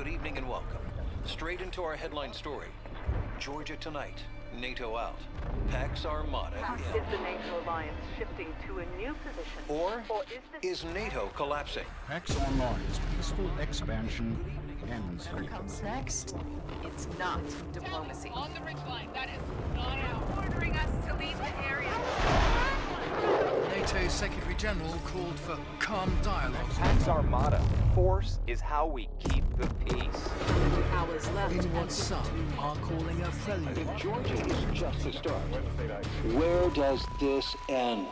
good evening and welcome. Straight into our headline story. Georgia tonight, NATO out. Pax Armada in. Is the NATO alliance shifting to a new position? Or is NATO collapsing? Pax Armada's peaceful expansion ends here. What comes next? It's not diplomacy. On the ridge line, that is not out. Ordering us to leave the area. NATO's Secretary General called for calm dialogue. Pax Armada. Force is how we keep the peace. Hours left. In what some are calling a prelude. If Georgia is just the start, where does this end?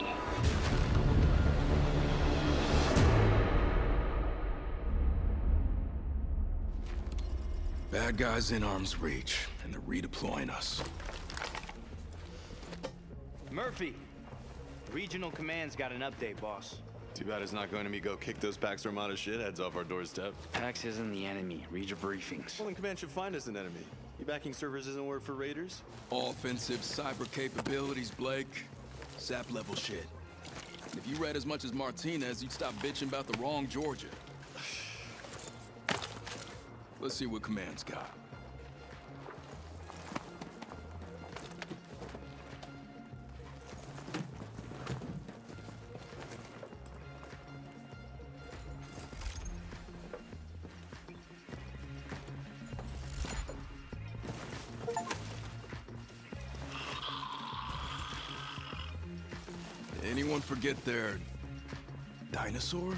Bad guys in arm's reach, and they're redeploying us. Murphy, Regional Command's got an update, boss. Too bad it's not going to be go kick those Pax Armada shitheads off our doorstep. Pax isn't the enemy. Read your briefings. Well, then Command should find us an enemy. You backing servers isn't word for raiders? Offensive cyber capabilities, Blake. SAP level shit. And if you read as much as Martinez, you'd stop bitching about the wrong Georgia. Let's see what Command's got. Anyone forget their dinosaur?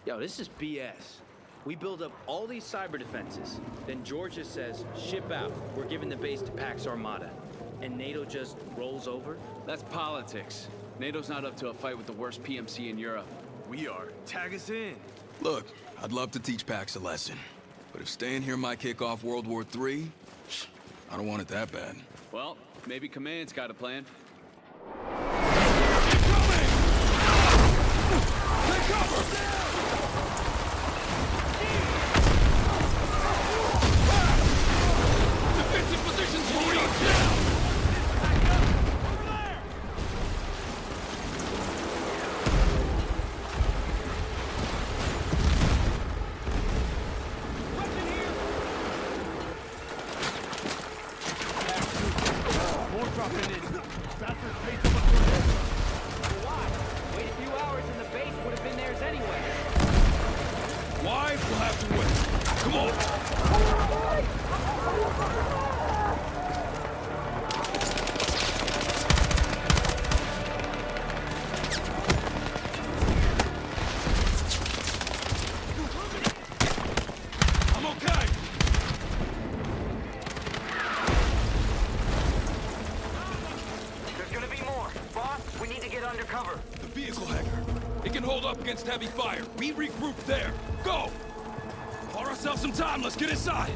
Yo, this is BS. We build up all these cyber defenses. Then Georgia says, ship out. We're giving the base to Pax Armada. And NATO just rolls over? That's politics. NATO's not up to a fight with the worst PMC in Europe. We are. Tag us in. Look, I'd love to teach Pax a lesson. But if staying here might kick off World War III, I don't want it that bad. Well, maybe Command's got a plan. Incoming! Take cover! Defensive positions locked down! Why? Wait a few hours and the base would have been theirs anyway. Why? We'll have to wait. Come on! I'm okay! There's gonna be more. Boss, we need to get undercover. The vehicle hangar. It can hold up against heavy fire. We regroup there. Go! Pour ourselves some time. Let's get inside.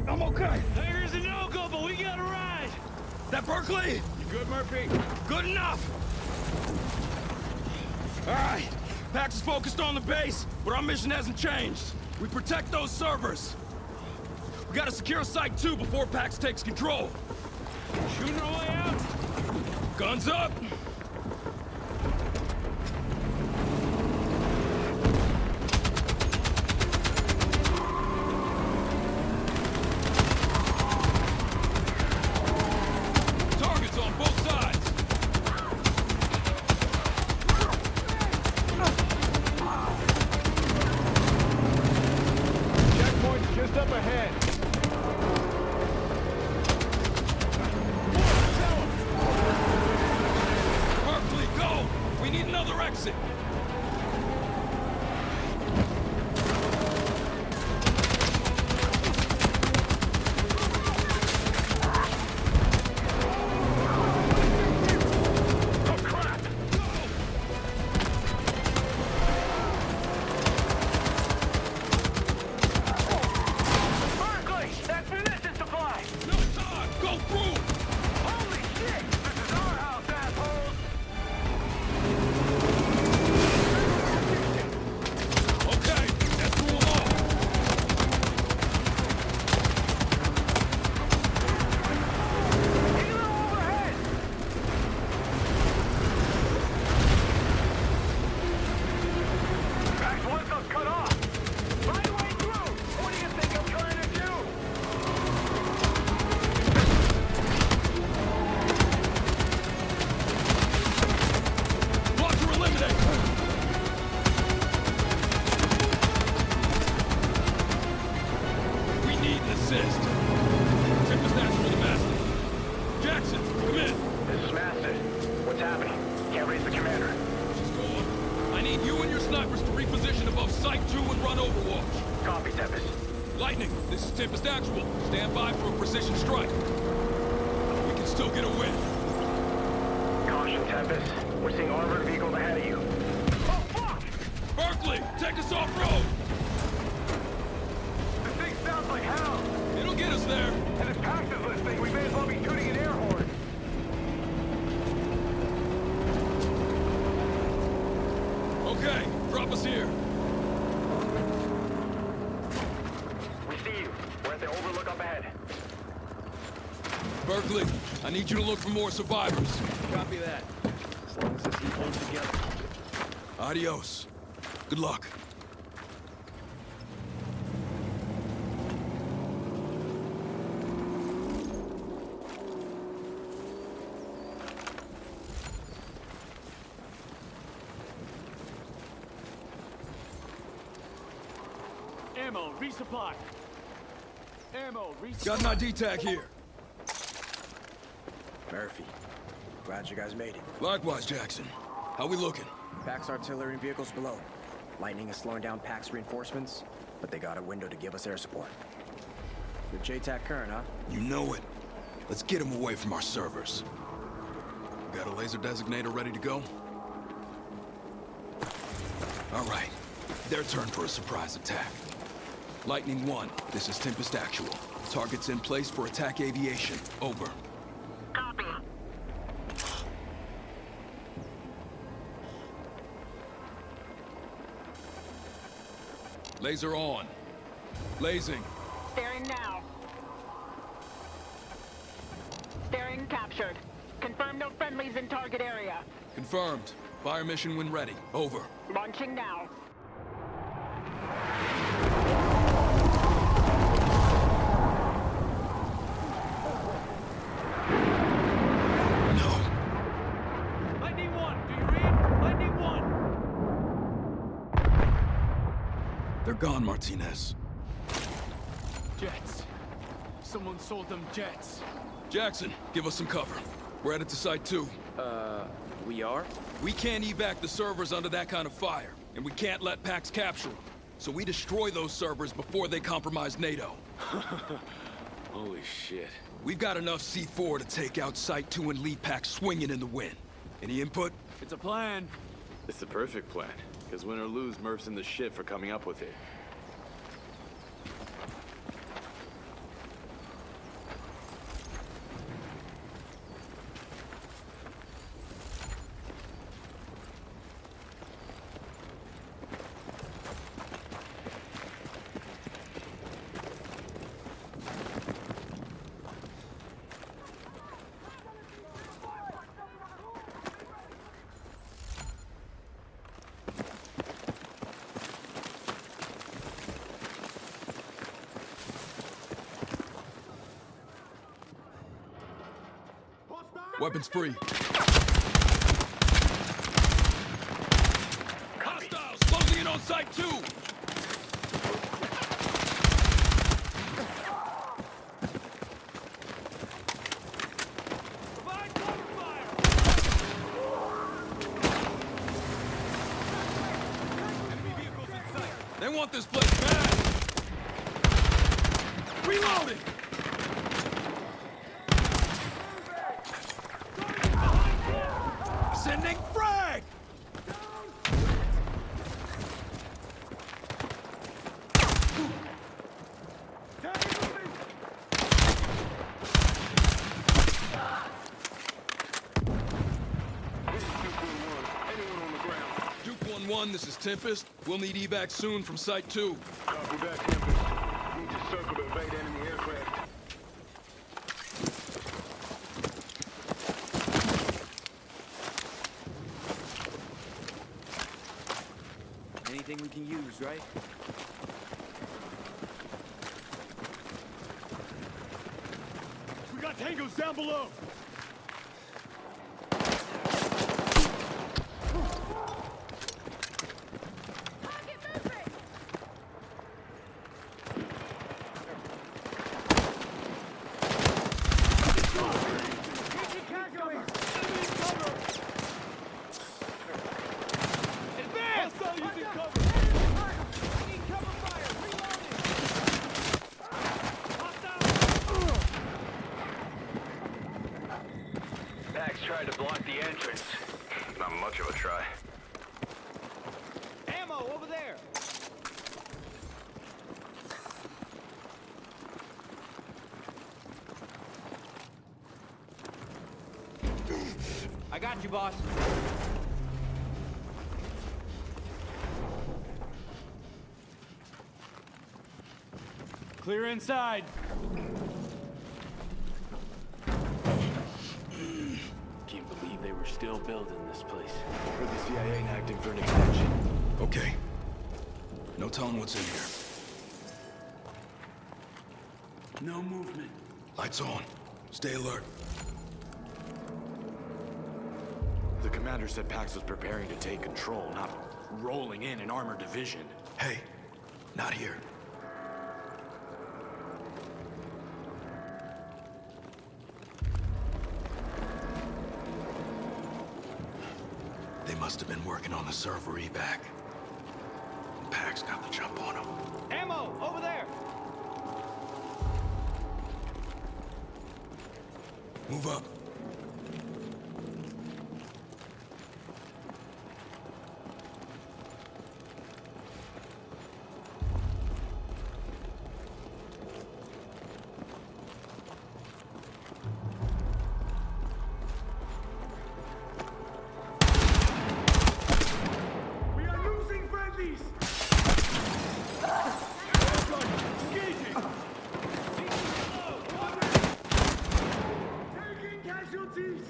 I'm okay. Hangar's a no-go, but we got a ride. That Berkeley? You good, Murphy? Good enough! All right, Pax is focused on the base, but our mission hasn't changed. We protect those servers. We gotta secure Site 2 before Pax takes control. Shooting our way out. Guns up! Targets on both sides! Checkpoint's just up ahead. position above Site 2 and run overwatch. Copy, Tempest. Lightning, this is Tempest Actual. Stand by for a precision strike. We can still get a win. Caution, Tempest. We're seeing armored vehicles ahead of you. Oh, fuck! Berkeley, take us off-road! This thing sounds like hell! It'll get us there. And it's past this listing, we may as well be shooting an air horn. Okay, drop us here. We see you. We're at the overlook up ahead. Berkeley, I need you to look for more survivors. Copy that. As long as this heat holds together. Adios. Good luck. Ammo, resupply. Ammo, resupply. Got an ID tag here. Murphy, glad you guys made it. Likewise, Jackson. How we looking? Pax artillery and vehicles below. Lightning is slowing down Pax reinforcements, but they got a window to give us air support. Good JTAC current, huh? You know it. Let's get them away from our servers. Got a laser designator ready to go? All right. Their turn for a surprise attack. Lightning 1, this is Tempest Actual. Targets in place for attack aviation. Over. Copy. Laser on. Lasing. Bearing now. Bearing captured. Confirm no friendlies in target area. Confirmed. Fire mission when ready. Over. Launching now. No. Lightning 1, do you read? Lightning 1. They're gone, Martinez. Jets. Someone sold them jets. Jackson, give us some cover. We're headed to Site 2. We are? We can't evac the servers under that kind of fire, and we can't let Pax capture them. So we destroy those servers before they compromise NATO. Holy shit. We've got enough C4 to take out Site 2 and leave Pax swinging in the wind. Any input? It's a plan. It's the perfect plan. Because win or lose, Murph's in the shit for coming up with it. Weapons free. Hostiles closing in on Site 2! Provide cover fire! Enemy vehicles in sight. They want this place bad! Reloading! Sending frag! Duke 1-1, this is Tempest. We'll need evac soon from Site 2. Copy that, Tempest. Need to circle to evade enemy aircraft. Anything we can use, right? We got tangos down below. Advance! Hostile using cover! tried to block the entrance. Not much of a try. Ammo over there! I got you, boss. Clear inside. Can't believe they were still building this place. Heard the CIA acting for an extension. Okay. No telling what's in here. No movement. Lights on. Stay alert. The commander said Pax was preparing to take control, not rolling in an armored division. Hey, not here. They must have been working on the server evac. Pax got the jump on them. Ammo over there! Move up. We are losing friendlies! Taking casualties!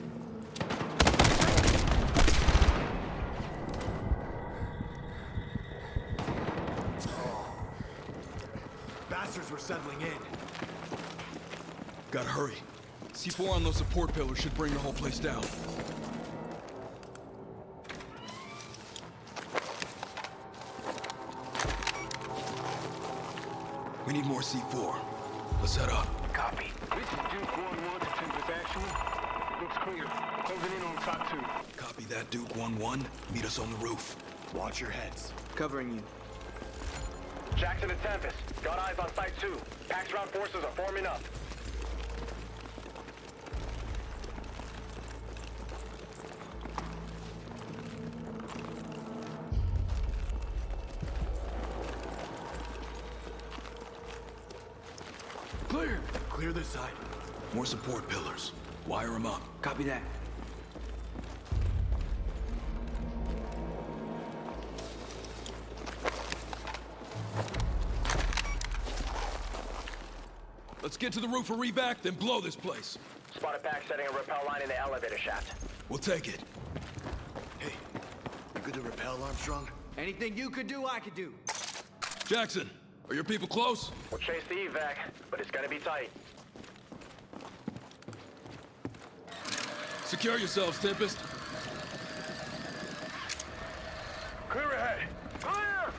Bastards were settling in. Gotta hurry. C4 on those support pillars should bring the whole place down. We need more C4. Let's head up. Copy. This is Duke 1-1 to Tempest Actual. Looks clear. Closing in on top 2. Copy that, Duke 1-1. Meet us on the roof. Watch your heads. Covering you. Jackson to Tempest. Got eyes on Site 2. Pax round forces are forming up. Clear. Clear this side. More support pillars. Wire them up. Copy that. Let's get to the roof for revac, then blow this place. Spotted Pax setting a rappel line in the elevator shaft. We'll take it. Hey, you good to repel, Armstrong? Anything you could do, I could do. Jackson, are your people close? We'll chase the evac, but it's gonna be tight. Secure yourselves, Tempest. Clear ahead. Clear!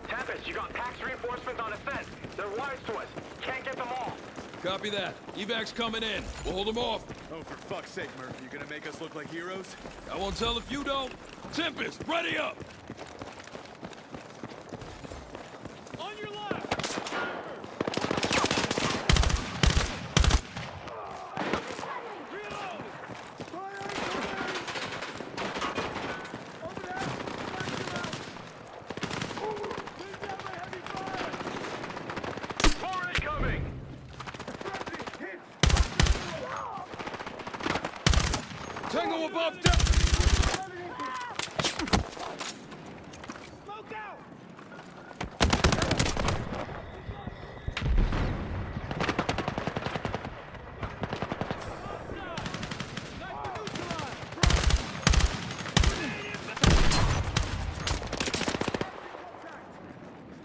Tempest, you got Pax reinforcements on ascent. They're wise to us. Can't get them all. Copy that. Evac's coming in. We'll hold them off. Oh, for fuck's sake, Murphy. You gonna make us look like heroes? I won't tell if you don't. Tempest, ready up! On your left! More incoming! Tango above deck! Smoke out!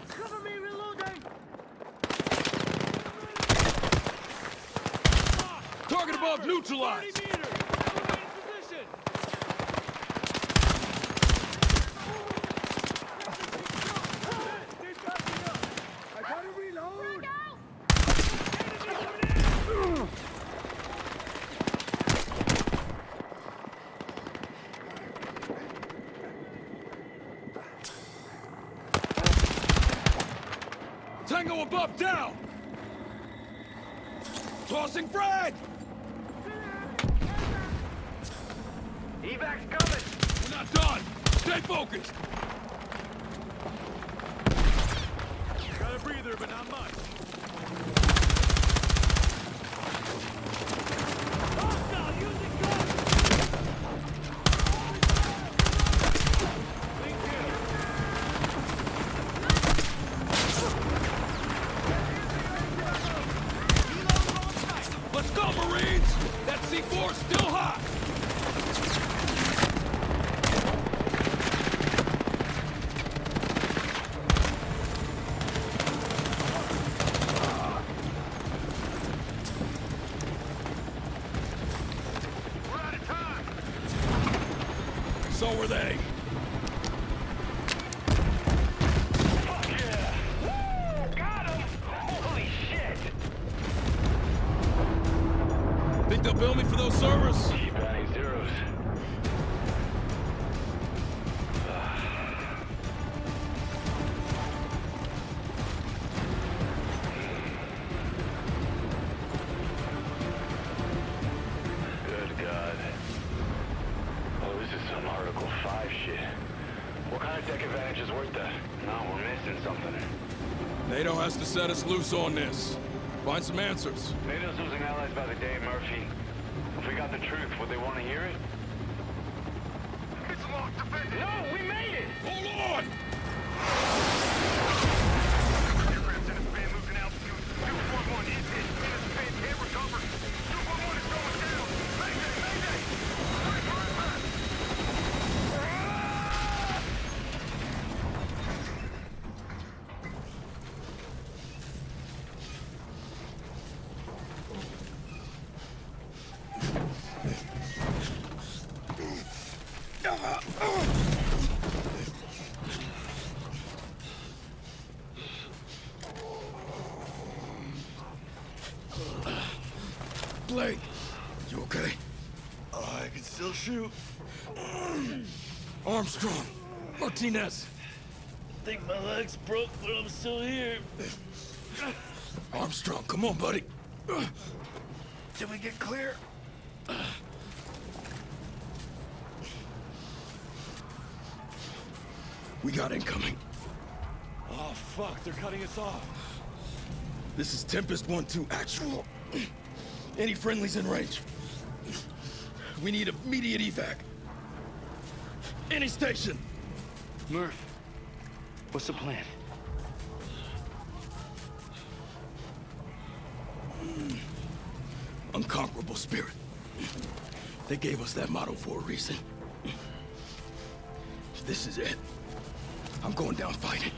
Cover me, reloading! Target above neutralized! I gotta reload! Tango above down! Tossing frag! Evac's coming! We're not done! Stay focused! Got a breather, but not much. Hostile using gun! Let's go, Marines! That C4's still hot! We're out of time! So were they. Fuck yeah! Woo! Got him! Holy shit! Think they'll bill me for those servers? Keep adding zeros. Good God. Oh, this is some Article 5 shit. What kind of tech advantage is worth that? No, we're missing something. NATO has to set us loose on this. Find some answers. NATO's losing allies by the day, Murphy. If we got the truth, would they want to hear it? It's locked, defended! No, we made it! Hold on! Aircraft's in a span losing altitude. 241 is hit. In a span, can't recover. 241 is going down. Mayday, mayday! Right back. Blake, you okay? I can still shoot. Armstrong, Martinez. Think my leg's broke, but I'm still here. Armstrong, come on, buddy. Did we get clear? We got incoming. Oh, fuck, they're cutting us off. This is Tempest 1-2 actual. Any friendlies in range? We need immediate evac. Any station. Murph, what's the plan? Unconquerable spirit. They gave us that motto for a reason. This is it. I'm going down fighting.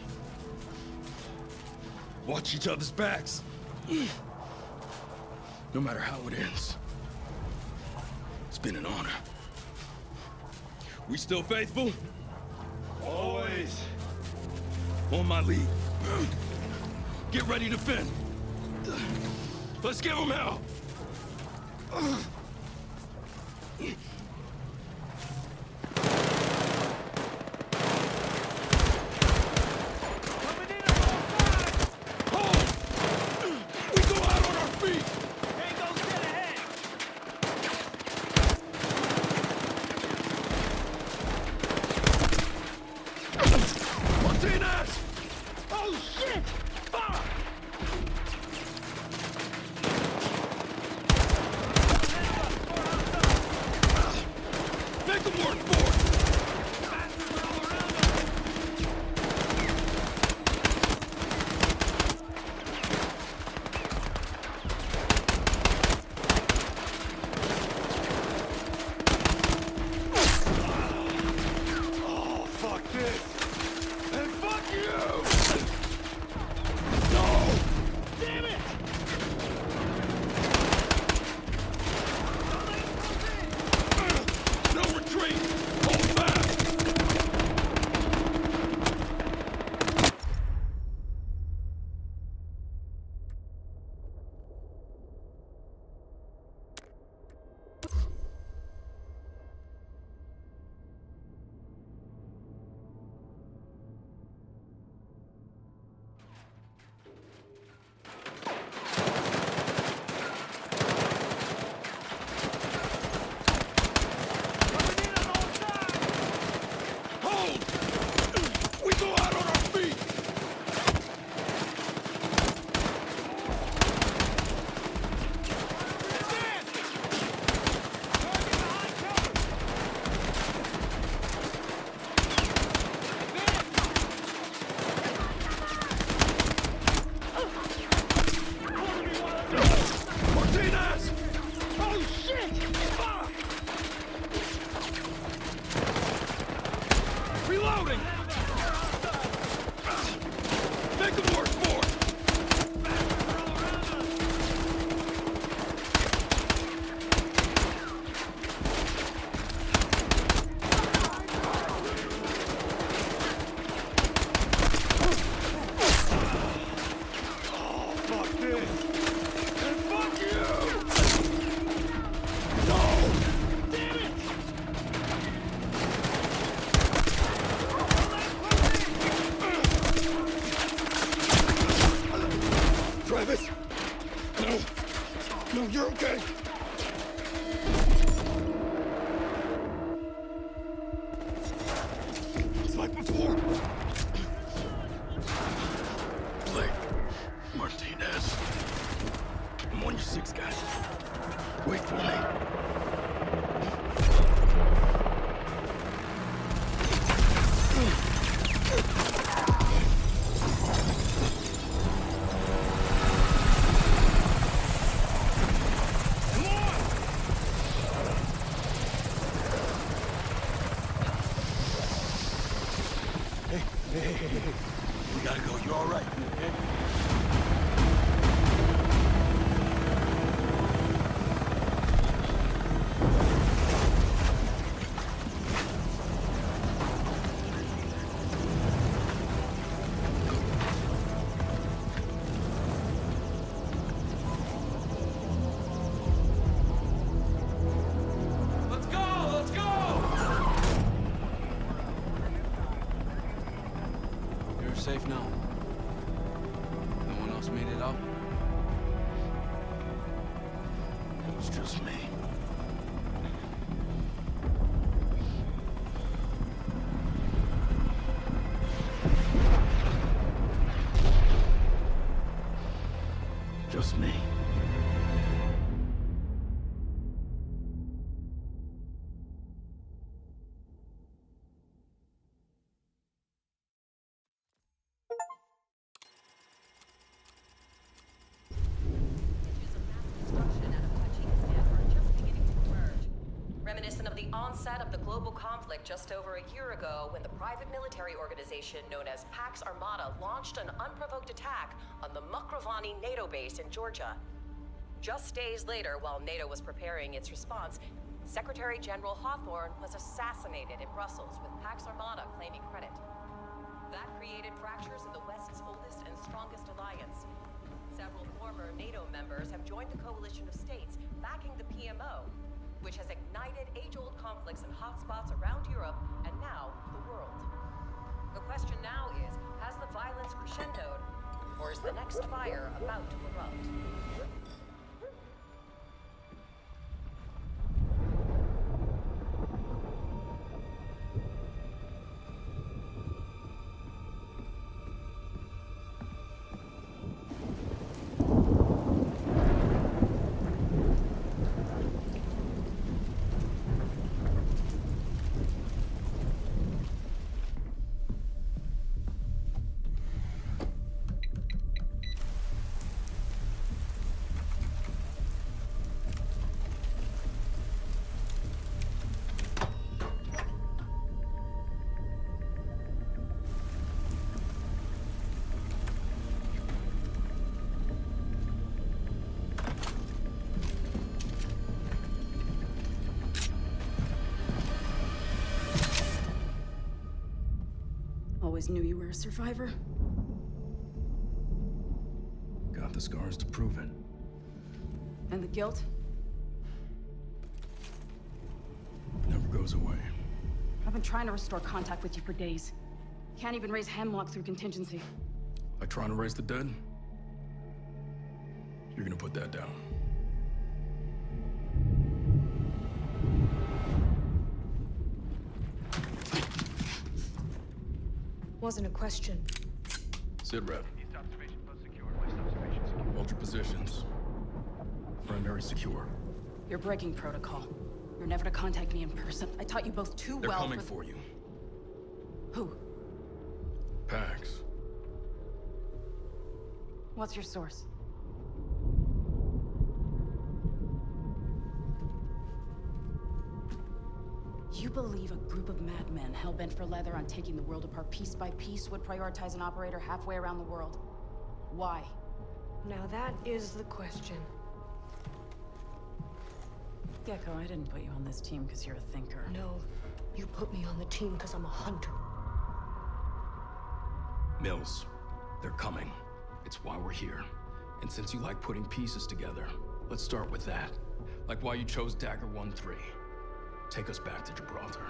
Watch each other's backs. No matter how it ends. It's been an honor. We still faithful? Always. On my lead. Get ready to fend. Let's give them hell. We gotta go. You all right? Let's go! Let's go! You're safe now. No one else made it out? It was just me. Just me. Reminiscent of the onset of the global conflict just over a year ago when the private military organization known as Pax Armada launched an unprovoked attack on the Mukravani NATO base in Georgia. Just days later, while NATO was preparing its response, Secretary General Hawthorne was assassinated in Brussels with Pax Armada claiming credit. That created fractures in the West's oldest and strongest alliance. Several former NATO members have joined the coalition of states backing the PMO, which has ignited age-old conflicts in hotspots around Europe and now the world. The question now is, has the violence crescendoed, or is the next fire about to erupt? Always knew you were a survivor. Got the scars to prove it. And the guilt? Never goes away. I've been trying to restore contact with you for days. Can't even raise Hemlock through contingency. Like trying to raise the dead? You're gonna put that down. Wasn't a question. Sit rep. Hold your positions. Primary secure. You're breaking protocol. You're never to contact me in person. I taught you both too They're well. They're coming for you. Who? Pax. What's your source? You believe a group of madmen hell-bent for leather on taking the world apart piece by piece would prioritize an operator halfway around the world? Why? Now that is the question. Gecko, I didn't put you on this team because you're a thinker. No, you put me on the team because I'm a hunter. Mills, they're coming. It's why we're here. And since you like putting pieces together, let's start with that. Like why you chose Dagger 1-3. Take us back to Gibraltar.